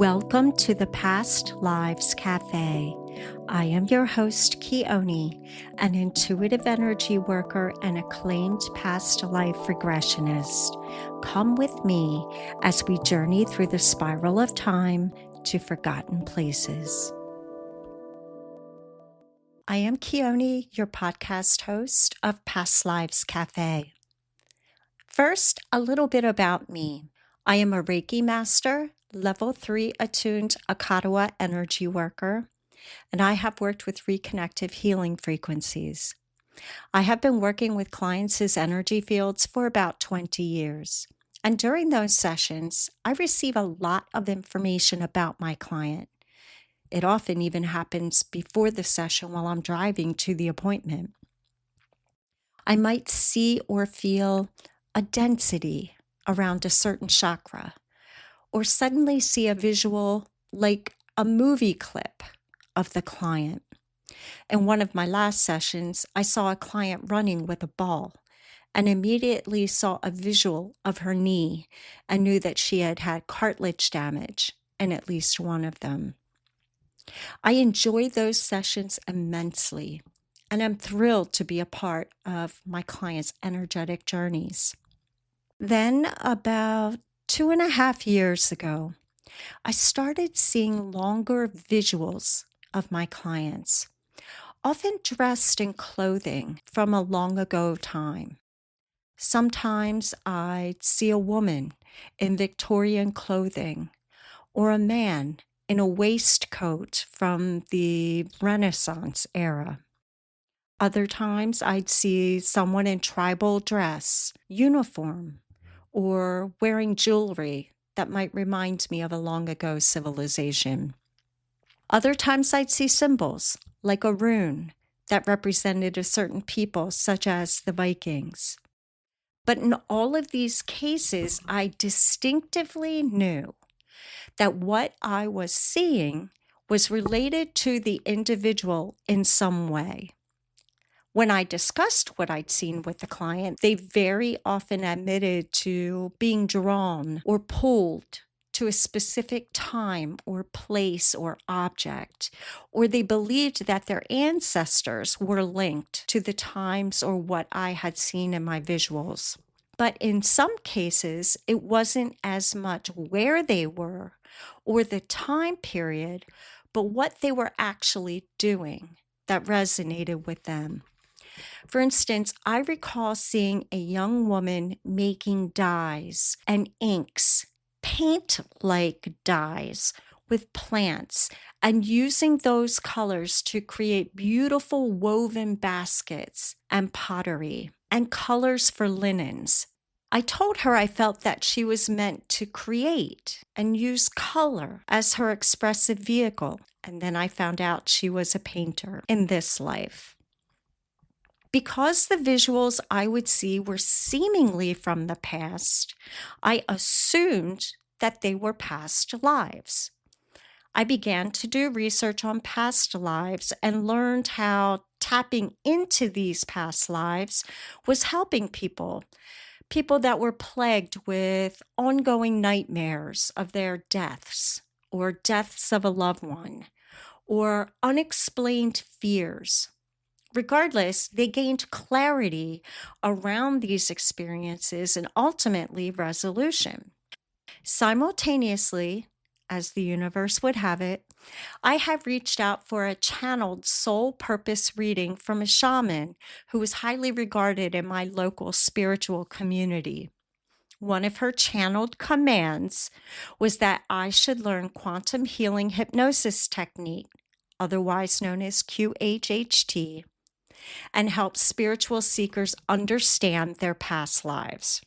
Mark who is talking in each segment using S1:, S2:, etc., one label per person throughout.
S1: Welcome to the Past Lives Cafe. I am your host, Chione, an intuitive energy worker and acclaimed past life regressionist. Come with me as we journey through the spiral of time to forgotten places. I am Chione, your podcast host of Past Lives Cafe. First, a little bit about me. I am a Reiki master, level 3 attuned Akatawa energy worker, and I have worked with reconnective healing frequencies. I have been working with clients' energy fields for about 20 years. And during those sessions, I receive a lot of information about my client. It often even happens before the session while I'm driving to the appointment. I might see or feel a density around a certain chakra, or suddenly see a visual like a movie clip of the client. In one of my last sessions, I saw a client running with a ball and immediately saw a visual of her knee and knew that she had had cartilage damage in at least one of them. I enjoy those sessions immensely, and I'm thrilled to be a part of my clients' energetic journeys. Then, about 2.5 years ago, I started seeing longer visuals of my clients, often dressed in clothing from a long ago time. Sometimes I'd see a woman in Victorian clothing or a man in a waistcoat from the Renaissance era. Other times I'd see someone in tribal dress, uniform, or wearing jewelry that might remind me of a long ago civilization. Other times I'd see symbols, like a rune, that represented a certain people, such as the Vikings. But in all of these cases, I distinctively knew that what I was seeing was related to the individual in some way. When I discussed what I'd seen with the client, they very often admitted to being drawn or pulled to a specific time or place or object, or they believed that their ancestors were linked to the times or what I had seen in my visuals. But in some cases, it wasn't as much where they were or the time period, but what they were actually doing that resonated with them. For instance, I recall seeing a young woman making dyes and inks, paint-like dyes with plants, and using those colors to create beautiful woven baskets and pottery and colors for linens. I told her I felt that she was meant to create and use color as her expressive vehicle, and then I found out she was a painter in this life. Because the visuals I would see were seemingly from the past, I assumed that they were past lives. I began to do research on past lives and learned how tapping into these past lives was helping people that were plagued with ongoing nightmares of their deaths or deaths of a loved one or unexplained fears. Regardless, they gained clarity around these experiences and ultimately resolution. Simultaneously, as the universe would have it, I have reached out for a channeled soul purpose reading from a shaman who was highly regarded in my local spiritual community. One of her channeled commands was that I should learn quantum healing hypnosis technique, otherwise known as QHHT, and help spiritual seekers understand their past lives.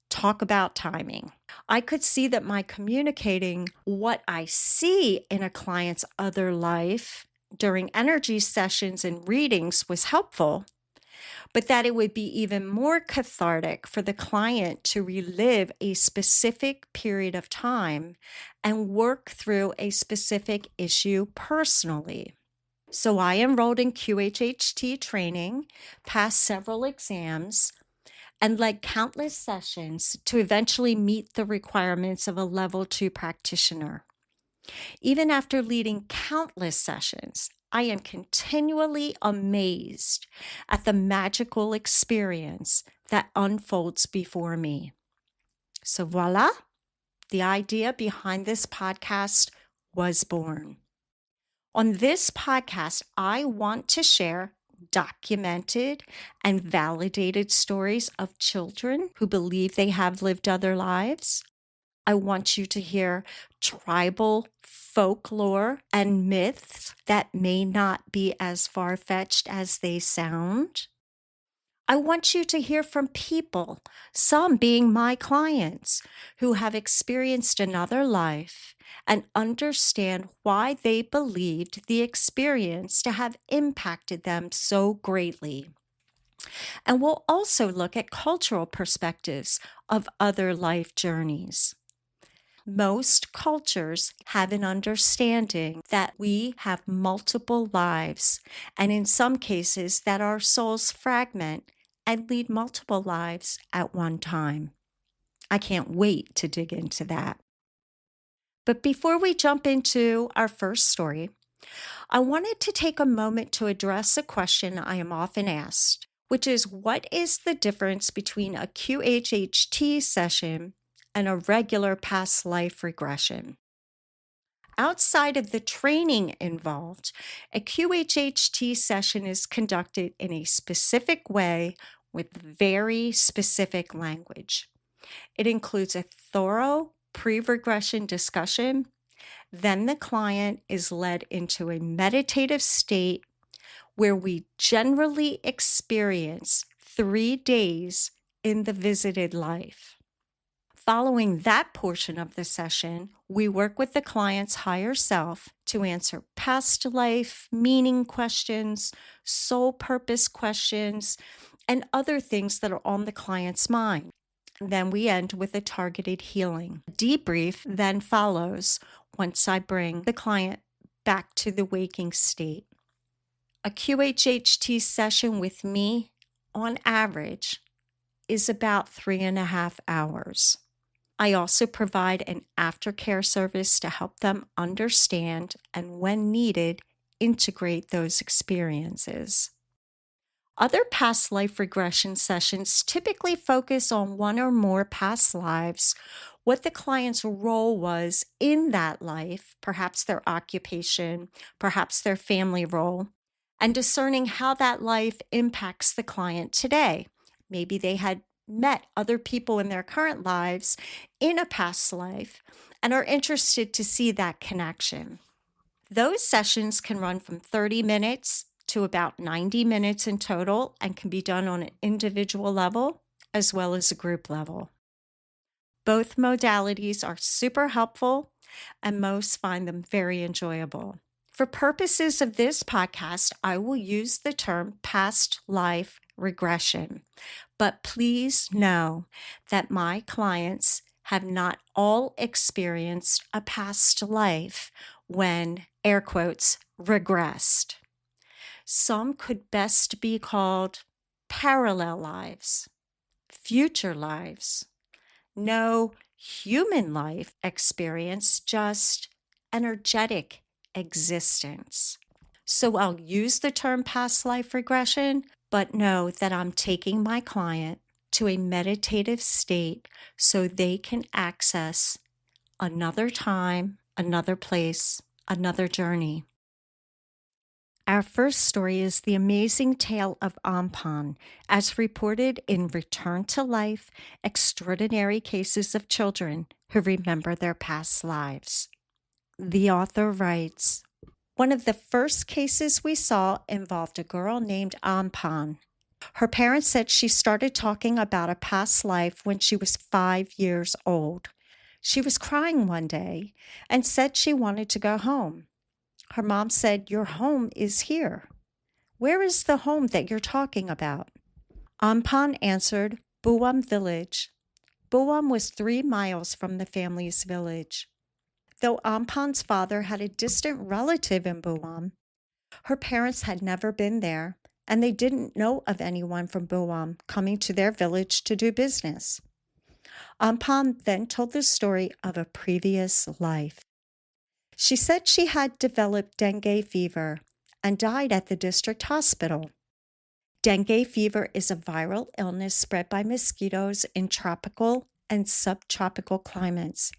S1: Talk about timing. I could see that my communicating what I see in a client's other life during energy sessions and readings was helpful, but that it would be even more cathartic for the client to relive a specific period of time and work through a specific issue personally. So I enrolled in QHHT training, passed several exams, and led countless sessions to eventually meet the requirements of a level 2 practitioner. Even after leading countless sessions, I am continually amazed at the magical experience that unfolds before me. So voila, the idea behind this podcast was born. On this podcast, I want to share documented and validated stories of children who believe they have lived other lives. I want you to hear tribal folklore and myths that may not be as far-fetched as they sound. I want you to hear from people, some being my clients, who have experienced another life and understand why they believed the experience to have impacted them so greatly. And we'll also look at cultural perspectives of other life journeys. Most cultures have an understanding that we have multiple lives, and in some cases, that our souls fragment and lead multiple lives at one time. I can't wait to dig into that. But before we jump into our first story, I wanted to take a moment to address a question I am often asked, which is what is the difference between a QHHT session and a regular past life regression? Outside of the training involved, a QHHT session is conducted in a specific way with very specific language. It includes a thorough pre-regression discussion. Then the client is led into a meditative state where we generally experience 3 days in the visited life. Following that portion of the session, we work with the client's higher self to answer past life meaning questions, soul purpose questions, and other things that are on the client's mind. Then we end with a targeted healing. Debrief then follows once I bring the client back to the waking state. A QHHT session with me, on average, is about 3.5 hours. I also provide an aftercare service to help them understand and, when needed, integrate those experiences. Other past life regression sessions typically focus on one or more past lives, what the client's role was in that life, perhaps their occupation, perhaps their family role, and discerning how that life impacts the client today. Maybe they had met other people in their current lives in a past life and are interested to see that connection. Those sessions can run from 30 minutes to about 90 minutes in total and can be done on an individual level as well as a group level. Both modalities are super helpful and most find them very enjoyable. For purposes of this podcast, I will use the term past life regression, but please know that my clients have not all experienced a past life when, air quotes, regressed. Some could best be called parallel lives, future lives, no human life experience, just energetic existence. So I'll use the term past life regression, but know that I'm taking my client to a meditative state so they can access another time, another place, another journey. Our first story is the amazing tale of Ampan, as reported in Return to Life, Extraordinary Cases of Children Who Remember Their Past Lives. The author writes, one of the first cases we saw involved a girl named Ampan. Her parents said she started talking about a past life when she was 5 years old. She was crying one day and said she wanted to go home. Her mom said, "Your home is here. Where is the home that you're talking about?" Ampan answered, "Buam village." Buam was 3 miles from the family's village. Though Ampan's father had a distant relative in Buam, her parents had never been there, and they didn't know of anyone from Buam coming to their village to do business. Ampan then told the story of a previous life. She said she had developed dengue fever and died at the district hospital. Dengue fever is a viral illness spread by mosquitoes in tropical and subtropical climates.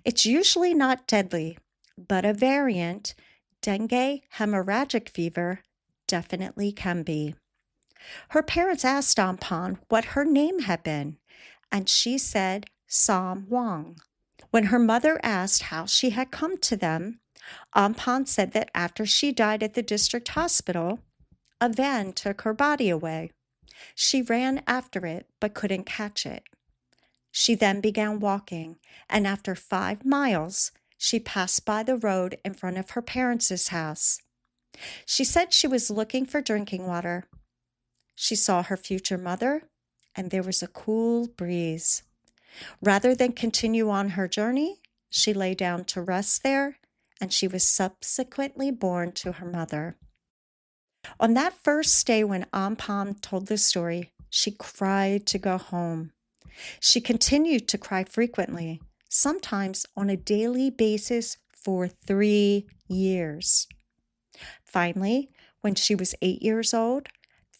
S1: It's usually not deadly, but a variant, dengue hemorrhagic fever, definitely can be. Her parents asked Ampon what her name had been, and she said Sam Wong. When her mother asked how she had come to them, Ampon said that after she died at the district hospital, a van took her body away. She ran after it but couldn't catch it. She then began walking, and after 5 miles, she passed by the road in front of her parents' house. She said she was looking for drinking water. She saw her future mother, and there was a cool breeze. Rather than continue on her journey, she lay down to rest there, and she was subsequently born to her mother. On that first day when Ampon told the story, she cried to go home. She continued to cry frequently, sometimes on a daily basis for 3 years. Finally, when she was 8 years old,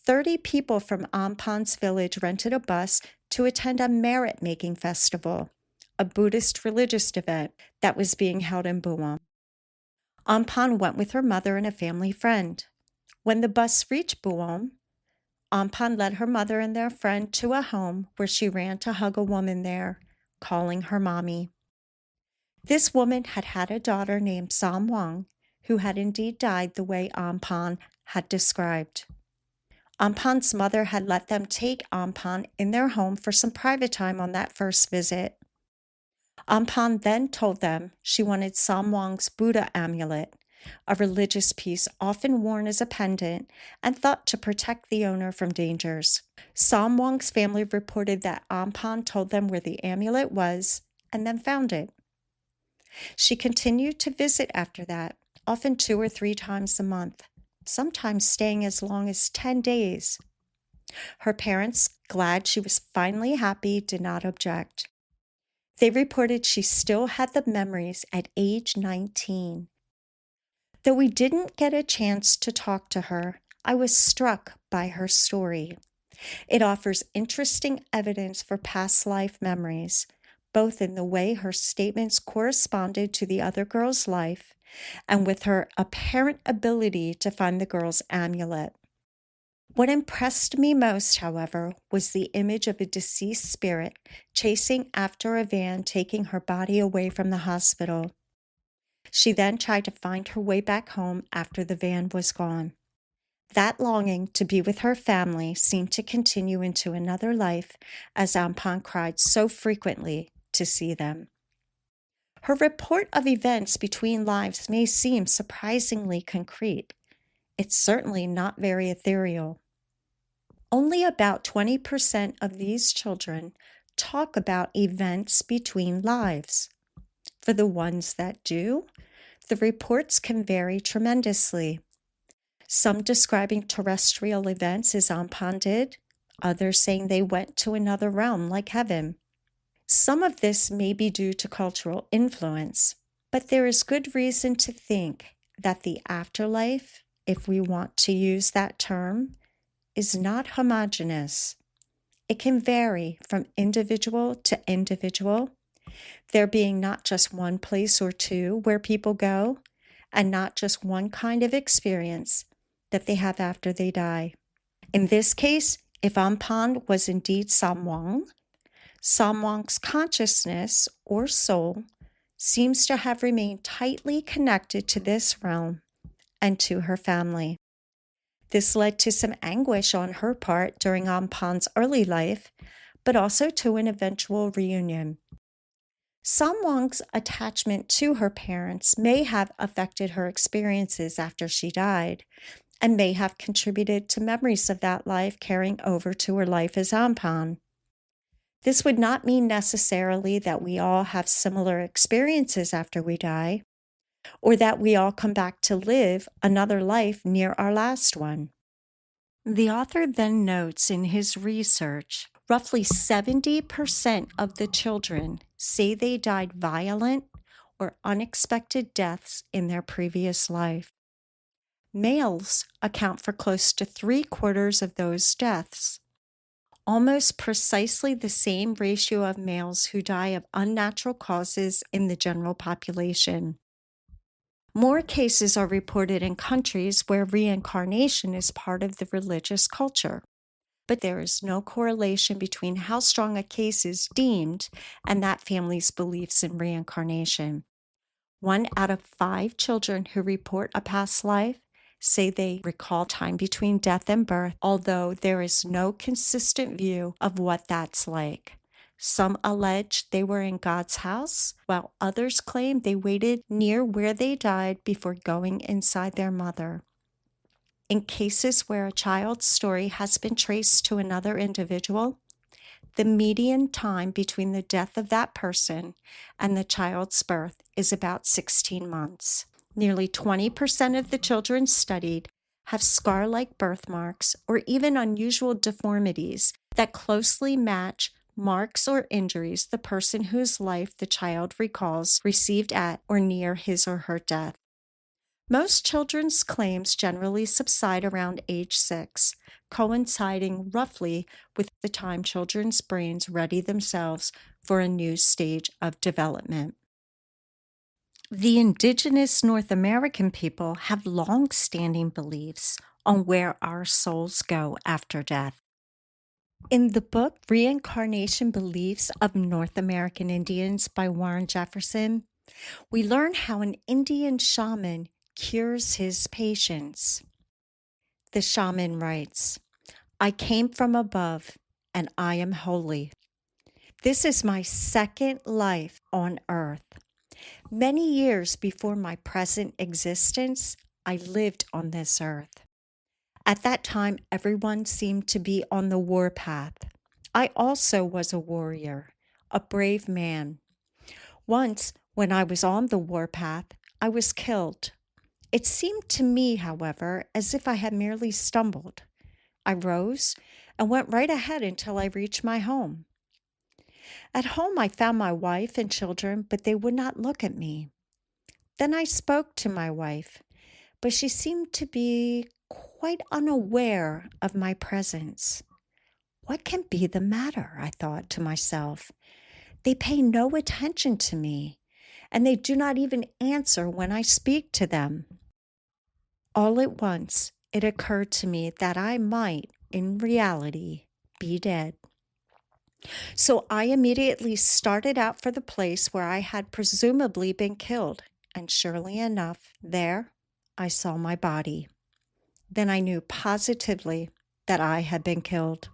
S1: 30 people from Ampon's village rented a bus to attend a merit-making festival, a Buddhist religious event that was being held in Buwon. Ampon went with her mother and a family friend. When the bus reached Buwon, Ampon led her mother and their friend to a home where she ran to hug a woman there, calling her mommy. This woman had had a daughter named Sam Wong, who had indeed died the way Ampon had described. Ampon's mother had let them take Ampon in their home for some private time on that first visit. Ampon then told them she wanted Sam Wong's Buddha amulet, a religious piece often worn as a pendant and thought to protect the owner from dangers. Sam Wong's family reported that Ampon told them where the amulet was and then found it. She continued to visit after that, often 2 or 3 times a month, sometimes staying as long as 10 days. Her parents, glad she was finally happy, did not object. They reported she still had the memories at age 19. Though we didn't get a chance to talk to her, I was struck by her story. It offers interesting evidence for past life memories, both in the way her statements corresponded to the other girl's life and with her apparent ability to find the girl's amulet. What impressed me most, however, was the image of a deceased spirit chasing after a van taking her body away from the hospital. She then tried to find her way back home after the van was gone. That longing to be with her family seemed to continue into another life as Ampon cried so frequently to see them. Her report of events between lives may seem surprisingly concrete. It's certainly not very ethereal. Only about 20% of these children talk about events between lives. For the ones that do, the reports can vary tremendously. Some describing terrestrial events as Ampon did, others saying they went to another realm like heaven. Some of this may be due to cultural influence, but there is good reason to think that the afterlife, if we want to use that term, is not homogeneous. It can vary from individual to individual, there being not just one place or two where people go, and not just one kind of experience that they have after they die. In this case, if Ampon was indeed Sam Wong's consciousness or soul seems to have remained tightly connected to this realm and to her family. This led to some anguish on her part during Ampon's early life, but also to an eventual reunion. Sam Wong's attachment to her parents may have affected her experiences after she died, and may have contributed to memories of that life carrying over to her life as Ampon. This would not mean necessarily that we all have similar experiences after we die, or that we all come back to live another life near our last one. The author then notes in his research, roughly 70% of the children say they died violent or unexpected deaths in their previous life. Males account for close to 3/4 of those deaths. Almost precisely the same ratio of males who die of unnatural causes in the general population. More cases are reported in countries where reincarnation is part of the religious culture, but there is no correlation between how strong a case is deemed and that family's beliefs in reincarnation. 1 out of 5 children who report a past life say they recall time between death and birth, although there is no consistent view of what that's like. Some allege they were in God's house, while others claim they waited near where they died before going inside their mother. In cases where a child's story has been traced to another individual, the median time between the death of that person and the child's birth is about 16 months. Nearly 20% of the children studied have scar-like birthmarks or even unusual deformities that closely match marks or injuries the person whose life the child recalls received at or near his or her death. Most children's claims generally subside around age 6, coinciding roughly with the time children's brains ready themselves for a new stage of development. The indigenous North American people have long-standing beliefs on where our souls go after death. In the book Reincarnation Beliefs of North American Indians by Warren Jefferson, we learn how an Indian shaman cures his patients. The shaman writes, "I came from above, and I am holy. This is my second life on earth. Many years before my present existence, I lived on this earth. At that time, everyone seemed to be on the war path. I also was a warrior, a brave man. Once, when I was on the war path, I was killed. It seemed to me, however, as if I had merely stumbled. I rose and went right ahead until I reached my home. At home, I found my wife and children, but they would not look at me. Then I spoke to my wife, but she seemed to be quite unaware of my presence. What can be the matter? I thought to myself. They pay no attention to me, and they do not even answer when I speak to them. All at once, it occurred to me that I might, in reality, be dead. So I immediately started out for the place where I had presumably been killed, and surely enough, there I saw my body. Then I knew positively that I had been killed.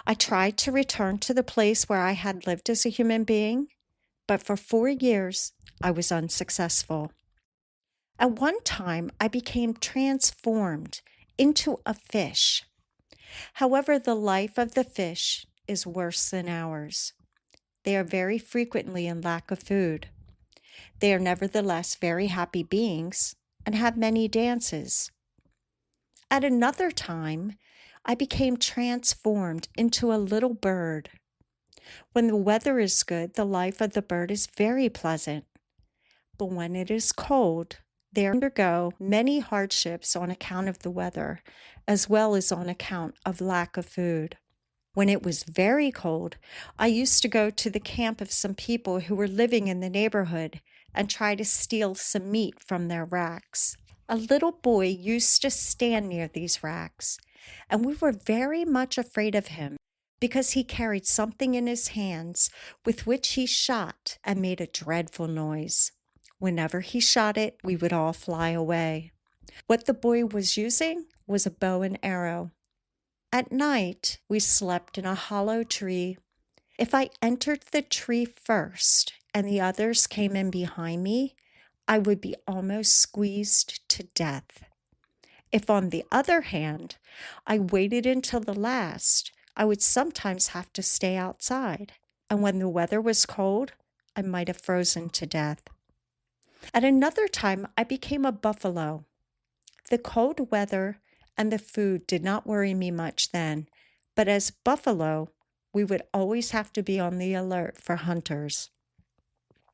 S1: I tried to return to the place where I had lived as a human being, but for 4 years I was unsuccessful. At one time, I became transformed into a fish. However, the life of the fish is worse than ours. They are very frequently in lack of food. They are nevertheless very happy beings and have many dances. At another time, I became transformed into a little bird. When the weather is good, the life of the bird is very pleasant. But when it is cold, they undergo many hardships on account of the weather, as well as on account of lack of food. When it was very cold, I used to go to the camp of some people who were living in the neighborhood and try to steal some meat from their racks. A little boy used to stand near these racks, and we were very much afraid of him because he carried something in his hands with which he shot and made a dreadful noise. Whenever he shot it, we would all fly away. What the boy was using was a bow and arrow. At night, we slept in a hollow tree. If I entered the tree first and the others came in behind me, I would be almost squeezed to death. If, on the other hand, I waited until the last, I would sometimes have to stay outside, and when the weather was cold, I might have frozen to death. At another time, I became a buffalo. The cold weather and the food did not worry me much then, but as buffalo, we would always have to be on the alert for hunters.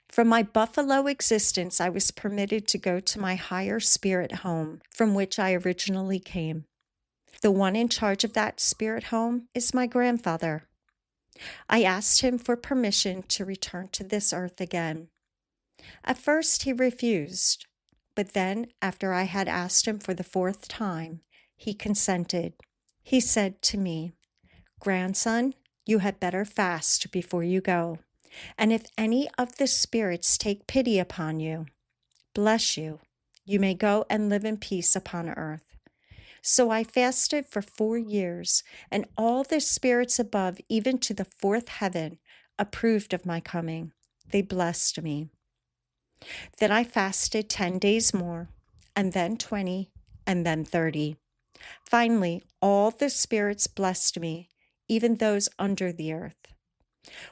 S1: From my buffalo existence, I was permitted to go to my higher spirit home from which I originally came. The one in charge of that spirit home is my grandfather. I asked him for permission to return to this earth again. At first, he refused, but then, after I had asked him for the fourth time, he consented. He said to me, "Grandson, you had better fast before you go. And if any of the spirits take pity upon you, bless you, you may go and live in peace upon earth." So I fasted for 4 years, and all the spirits above, even to the fourth heaven, approved of my coming. They blessed me. Then I fasted 10 days more, and then 20, and then 30. Finally, all the spirits blessed me, even those under the earth.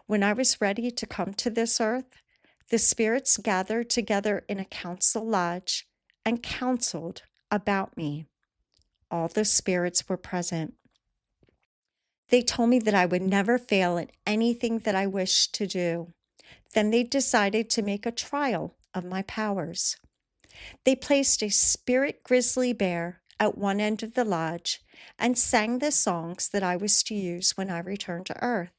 S1: When I was ready to come to this earth, the spirits gathered together in a council lodge and counseled about me. All the spirits were present. They told me that I would never fail in anything that I wished to do. Then they decided to make a trial of my powers. They placed a spirit grizzly bear at one end of the lodge and sang the songs that I was to use when I returned to earth.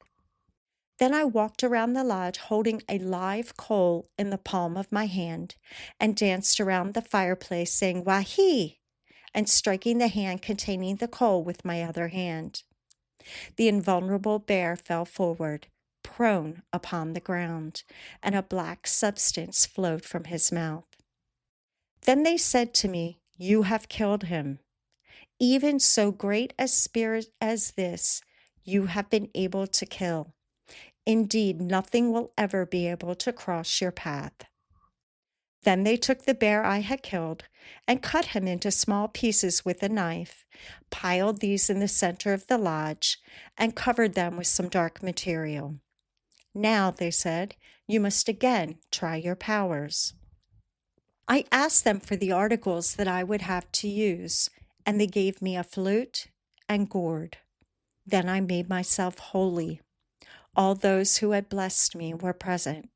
S1: Then I walked around the lodge holding a live coal in the palm of my hand and danced around the fireplace saying "Wahi" and striking the hand containing the coal with my other hand. The invulnerable bear fell forward, prone upon the ground, and a black substance flowed from his mouth. Then they said to me, "You have killed him. Even so great a spirit as this, you have been able to kill. Indeed, nothing will ever be able to cross your path." Then they took the bear I had killed and cut him into small pieces with a knife, piled these in the center of the lodge, and covered them with some dark material. "Now," they said, "you must again try your powers." I asked them for the articles that I would have to use, and they gave me a flute and gourd. Then I made myself holy. All those who had blessed me were present.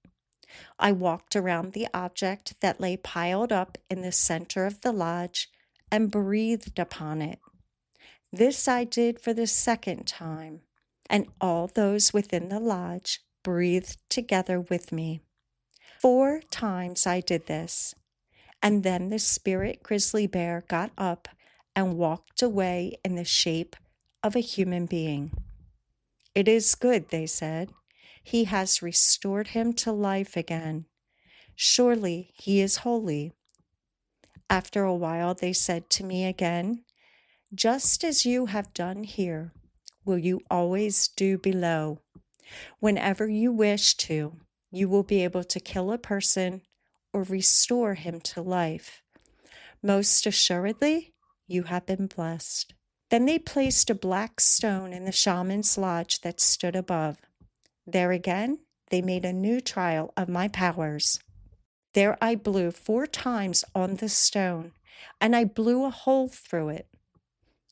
S1: I walked around the object that lay piled up in the center of the lodge and breathed upon it. This I did for the second time, and all those within the lodge breathed together with me. 4 times I did this, and then the spirit grizzly bear got up and walked away in the shape of a human being. "It is good," they said. "He has restored him to life again. Surely he is holy." After a while, they said to me again, "Just as you have done here, will you always do below? Whenever you wish to, you will be able to kill a person or restore him to life. Most assuredly, you have been blessed." Then they placed a black stone in the shaman's lodge that stood above. There again, they made a new trial of my powers. There I blew 4 times on the stone, and I blew a hole through it.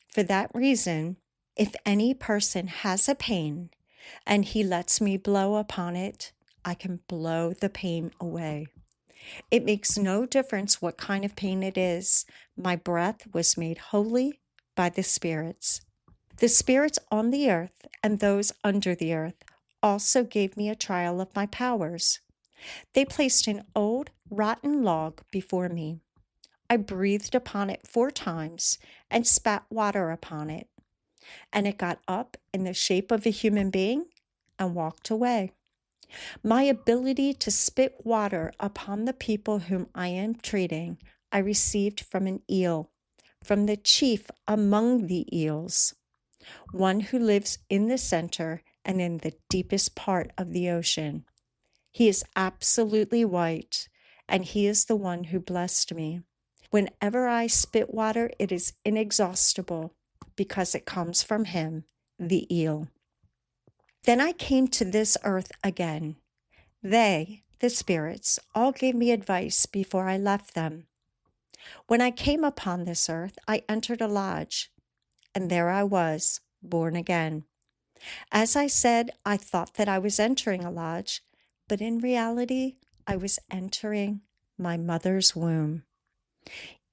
S1: For that reason, if any person has a pain and he lets me blow upon it, I can blow the pain away. It makes no difference what kind of pain it is. My breath was made holy by the spirits. The spirits on the earth and those under the earth also gave me a trial of my powers. They placed an old, rotten log before me. I breathed upon it 4 times and spat water upon it, and it got up in the shape of a human being and walked away. My ability to spit water upon the people whom I am treating, I received from an eel, from the chief among the eels, one who lives in the center and in the deepest part of the ocean. He is absolutely white, and he is the one who blessed me. Whenever I spit water, it is inexhaustible because it comes from him, the eel. Then I came to this earth again. They, the spirits, all gave me advice before I left them. When I came upon this earth, I entered a lodge, and there I was, born again. As I said, I thought that I was entering a lodge, but in reality, I was entering my mother's womb.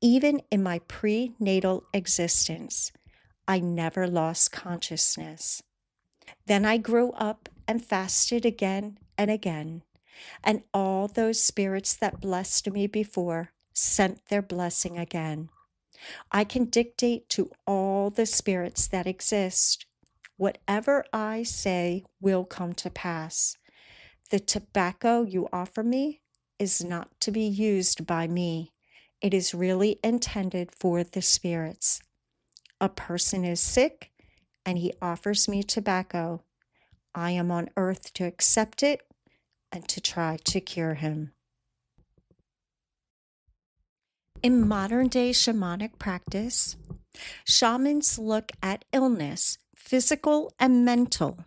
S1: Even in my prenatal existence, I never lost consciousness. Then I grew up and fasted again and again, and all those spirits that blessed me before sent their blessing again. I can dictate to all the spirits that exist. Whatever I say will come to pass. The tobacco you offer me is not to be used by me. It is really intended for the spirits. A person is sick and he offers me tobacco. I am on earth to accept it and to try to cure him. In modern day shamanic practice, shamans look at illness, physical and mental,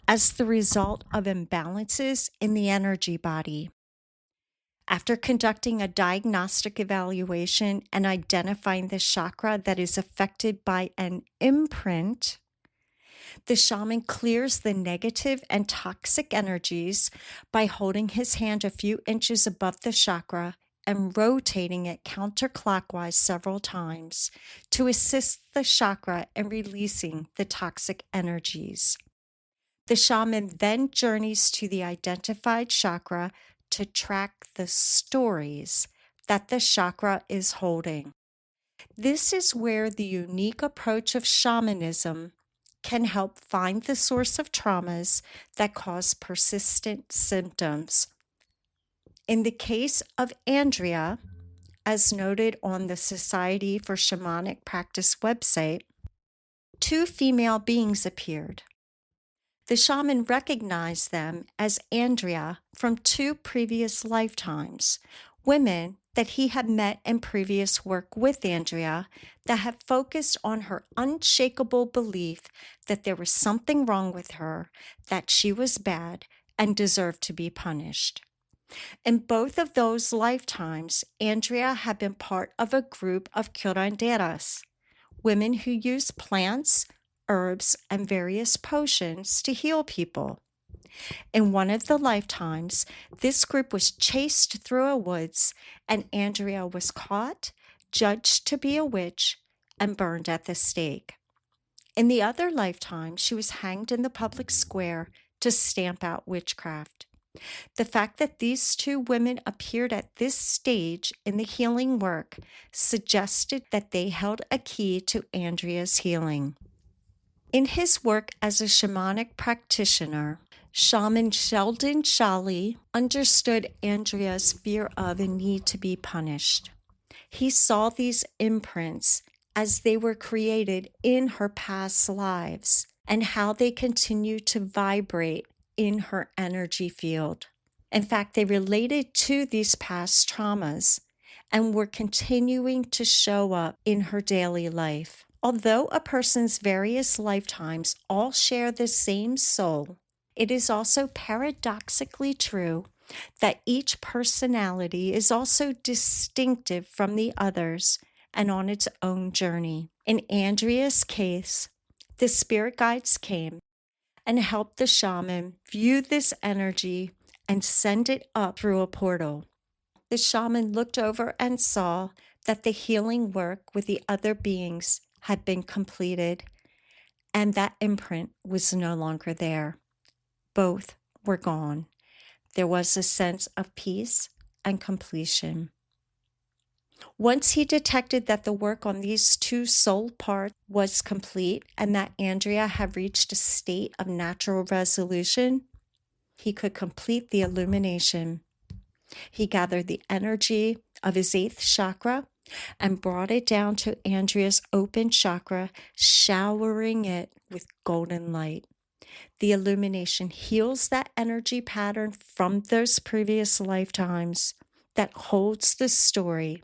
S1: as the result of imbalances in the energy body. After conducting a diagnostic evaluation and identifying the chakra that is affected by an imprint, the shaman clears the negative and toxic energies by holding his hand a few inches above the chakra and rotating it counterclockwise several times to assist the chakra in releasing the toxic energies. The shaman then journeys to the identified chakra to track the stories that the chakra is holding. This is where the unique approach of shamanism can help find the source of traumas that cause persistent symptoms. In the case of Andrea, as noted on the Society for Shamanic Practice website, 2 female beings appeared. The shaman recognized them as Andrea from 2 previous lifetimes, women that he had met in previous work with Andrea that had focused on her unshakable belief that there was something wrong with her, that she was bad and deserved to be punished. In both of those lifetimes, Andrea had been part of a group of curanderas, women who use plants, herbs, and various potions to heal people. In one of the lifetimes, this group was chased through a woods, and Andrea was caught, judged to be a witch, and burned at the stake. In the other lifetime, she was hanged in the public square to stamp out witchcraft. The fact that these 2 women appeared at this stage in the healing work suggested that they held a key to Andrea's healing. In his work as a shamanic practitioner, Shaman Sheldon Shally understood Andrea's fear of and need to be punished. He saw these imprints as they were created in her past lives and how they continue to vibrate in her energy field. In fact, they related to these past traumas and were continuing to show up in her daily life. Although a person's various lifetimes all share the same soul, it is also paradoxically true that each personality is also distinctive from the others and on its own journey. In Andrea's case, the spirit guides came and helped the shaman view this energy and send it up through a portal. The shaman looked over and saw that the healing work with the other beings had been completed, and that imprint was no longer there. Both were gone. There was a sense of peace and completion. Once he detected that the work on these 2 soul parts was complete and that Andrea had reached a state of natural resolution, he could complete the illumination. He gathered the energy of his 8th chakra and brought it down to Andrea's open chakra, showering it with golden light. The illumination heals that energy pattern from those previous lifetimes that holds the story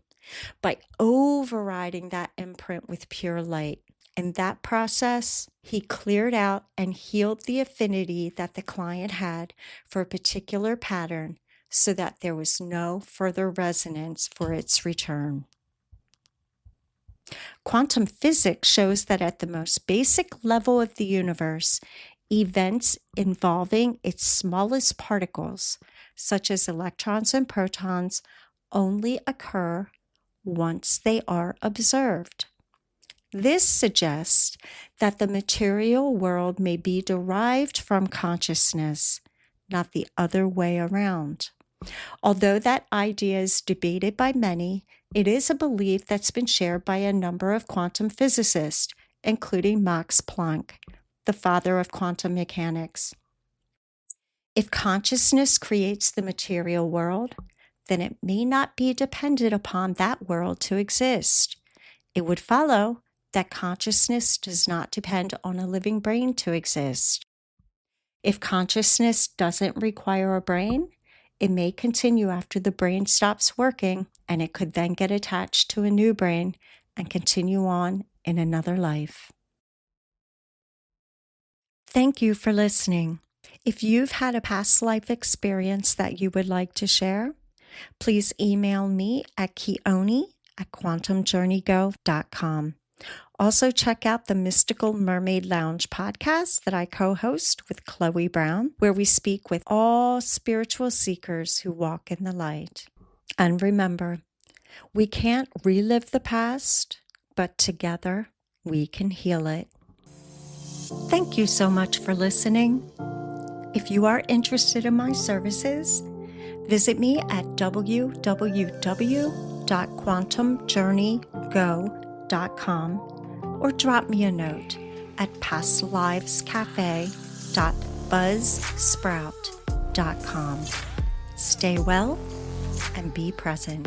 S1: by overriding that imprint with pure light. In that process, he cleared out and healed the affinity that the client had for a particular pattern so that there was no further resonance for its return. Quantum physics shows that at the most basic level of the universe, events involving its smallest particles, such as electrons and protons, only occur once they are observed. This suggests that the material world may be derived from consciousness, not the other way around. Although that idea is debated by many, it is a belief that's been shared by a number of quantum physicists, including Max Planck, the father of quantum mechanics. If consciousness creates the material world, then it may not be dependent upon that world to exist. It would follow that consciousness does not depend on a living brain to exist. If consciousness doesn't require a brain, it may continue after the brain stops working, and it could then get attached to a new brain and continue on in another life. Thank you for listening. If you've had a past life experience that you would like to share, please email me at Chione@quantumjourneygo.com. Also, check out the Mystical Mermaid Lounge podcast that I co-host with Chloe Brown, where we speak with all spiritual seekers who walk in the light. And remember, we can't relive the past, but together we can heal it. Thank you so much for listening. If you are interested in my services, visit me at www.quantumjourneygo.com or drop me a note at pastlivescafe.buzzsprout.com. Stay well and be present.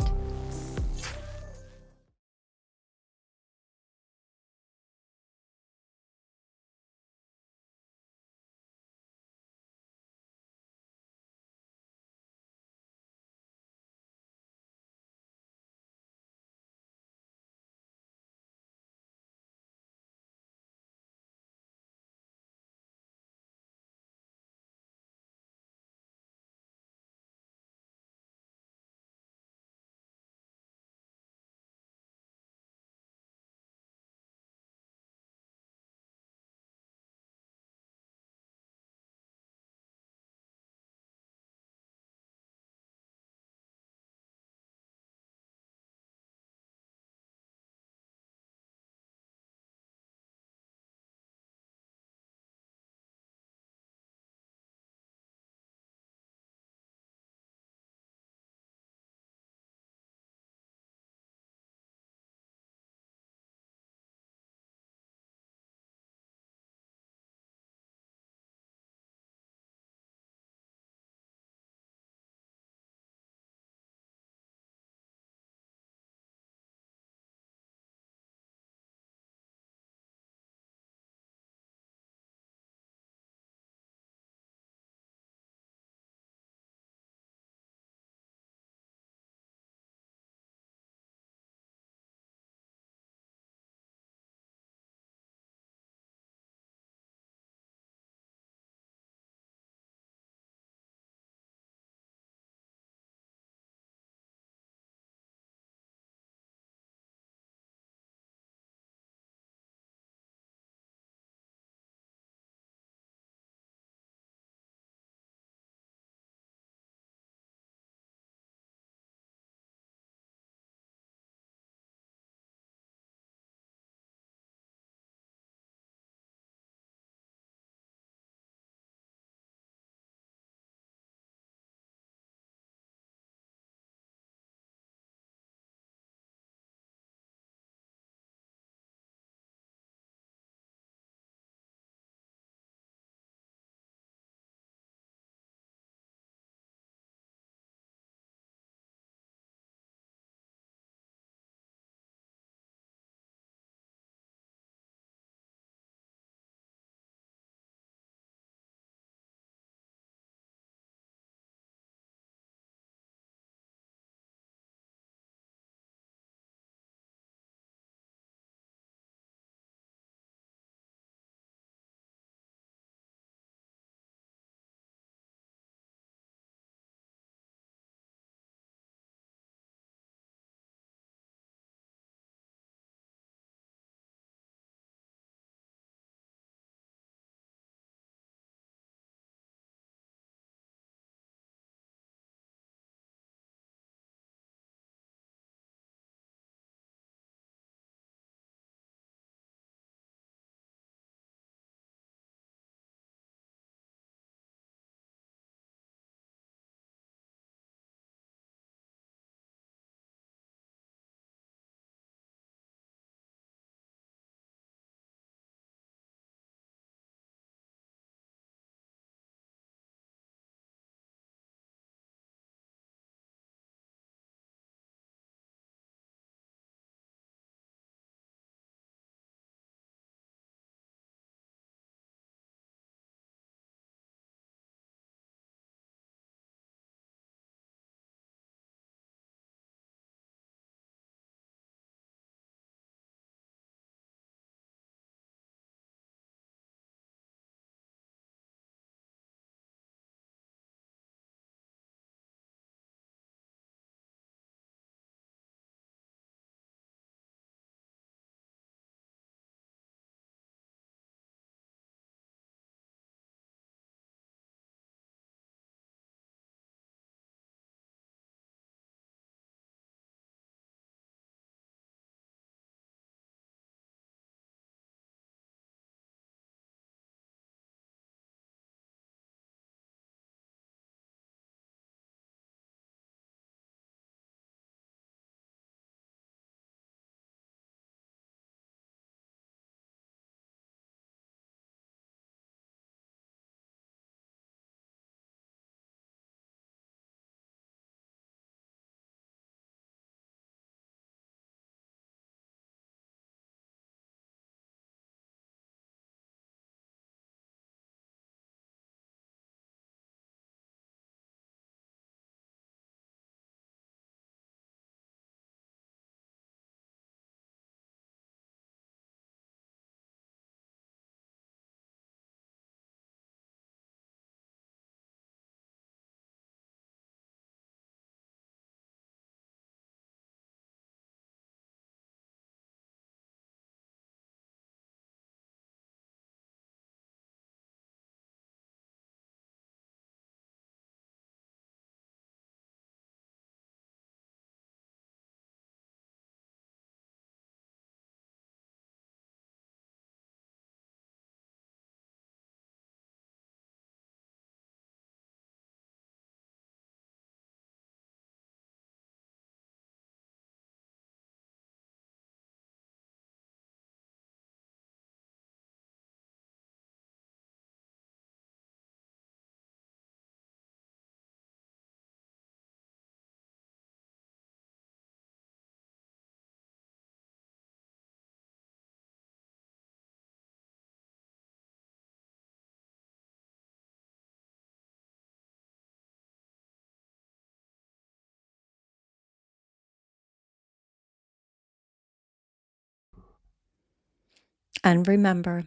S1: And remember,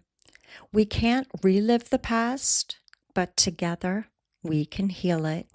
S1: we can't relive the past, but together we can heal it.